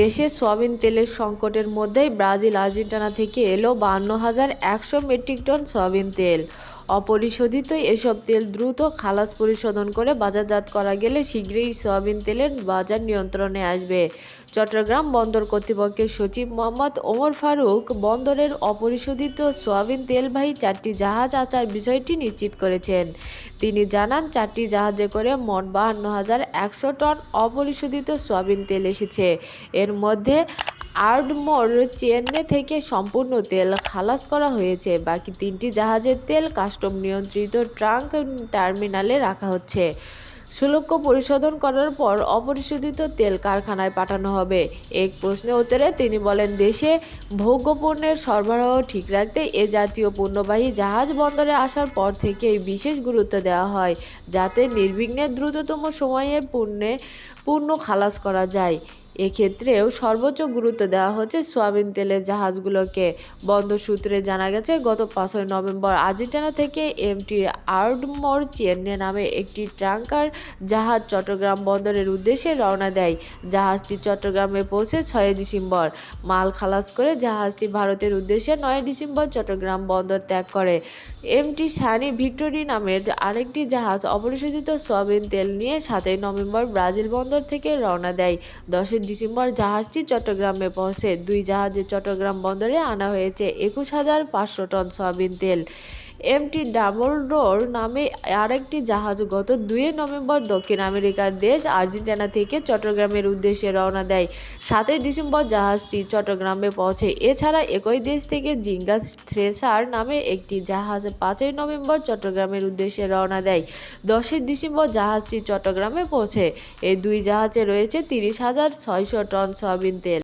দেশে সয়াবিন তেলের সংকটের মধ্যেই ব্রাজিল আর্জেন্টিনা থেকে এলো 52,100 মেট্রিক টন সয়াবিন তেল। অপরিশোধিত এসব তেল দ্রুত খালাস পরিশোধন করে বাজারজাত করা গেলে শীঘ্রই সয়াবিন তেলের বাজার নিয়ন্ত্রণে আসবে। চট্টগ্রাম বন্দর কর্তৃপক্ষের সচিব মোহাম্মদ ওমর ফারুক বন্দরের অপরিশোধিত সয়াবিন তেলবাহী 4টি জাহাজ আসার বিষয়টি নিশ্চিত করেছেন। তিনি জানান, 4টি জাহাজে করে মোট 52,100 টন অপরিশোধিত সয়াবিন তেল এসেছে। এর মধ্যে আর্ডমোর চেন্নাই থেকে সম্পূর্ণ তেল খালাস করা হয়েছে। বাকি 3টি জাহাজের তেল কাস্টম নিয়ন্ত্রিত ট্রাঙ্ক টার্মিনালে রাখা হচ্ছে। শুল্ক পরিশোধন করার পর অপরিশোধিত তেল কারখানায় পাঠানো হবে। এক প্রশ্নের উত্তরে তিনি বলেন, দেশে ভোগ্যপণ্যের সরবরাহ ঠিক রাখতে এ জাতীয় পণ্যবাহী জাহাজ বন্দরে আসার পর থেকেই বিশেষ গুরুত্ব দেওয়া হয়, যাতে নির্বিঘ্নে দ্রুততম সময়ে পণ্য খালাস করা যায়। এক্ষেত্রেও সর্বোচ্চ গুরুত্ব দেওয়া হচ্ছে সয়াবিন তেলের জাহাজগুলোকে। বন্দর সূত্রে জানা গেছে, গত 5 নভেম্বর আর্জেন্টিনা থেকে এমটি আর্ডমোর চেন্নাই নামে একটি ট্যাঙ্কার জাহাজ চট্টগ্রাম বন্দরের উদ্দেশ্যে রওনা দেয়। জাহাজটি চট্টগ্রামে পৌঁছে 6 ডিসেম্বর। মাল খালাস করে জাহাজটি ভারতের উদ্দেশ্যে 9 ডিসেম্বর চট্টগ্রাম বন্দর ত্যাগ করে। এমটি সানি ভিক্টোরি নামের আরেকটি জাহাজ অপরিশোধিত সয়াবিন তেল নিয়ে 7 নভেম্বর ব্রাজিল বন্দর থেকে রওনা দেয়। 10 ডিসেম্বর জাহাজটি চট্টগ্রামে পৌঁছে। 2 জাহাজে চট্টগ্রাম বন্দরে আনা হয়েছে 21,500 টন সয়াবিন তেল। এমটি ডাবলডোর নামে আরেকটি জাহাজ গত 2 নভেম্বর দক্ষিণ আমেরিকার দেশ আর্জেন্টিনা থেকে চট্টগ্রামের উদ্দেশ্যে রওনা দেয়। 7 ডিসেম্বর জাহাজটি চট্টগ্রামে পৌঁছে। এছাড়া একই দেশ থেকে জিঙ্গাস থ্রেসার নামে একটি জাহাজ 5 নভেম্বর চট্টগ্রামের উদ্দেশ্যে রওনা দেয়। 10 ডিসেম্বর জাহাজটি চট্টগ্রামে পৌঁছে। এই 2 জাহাজে রয়েছে 30,600 টন সয়াবিন তেল।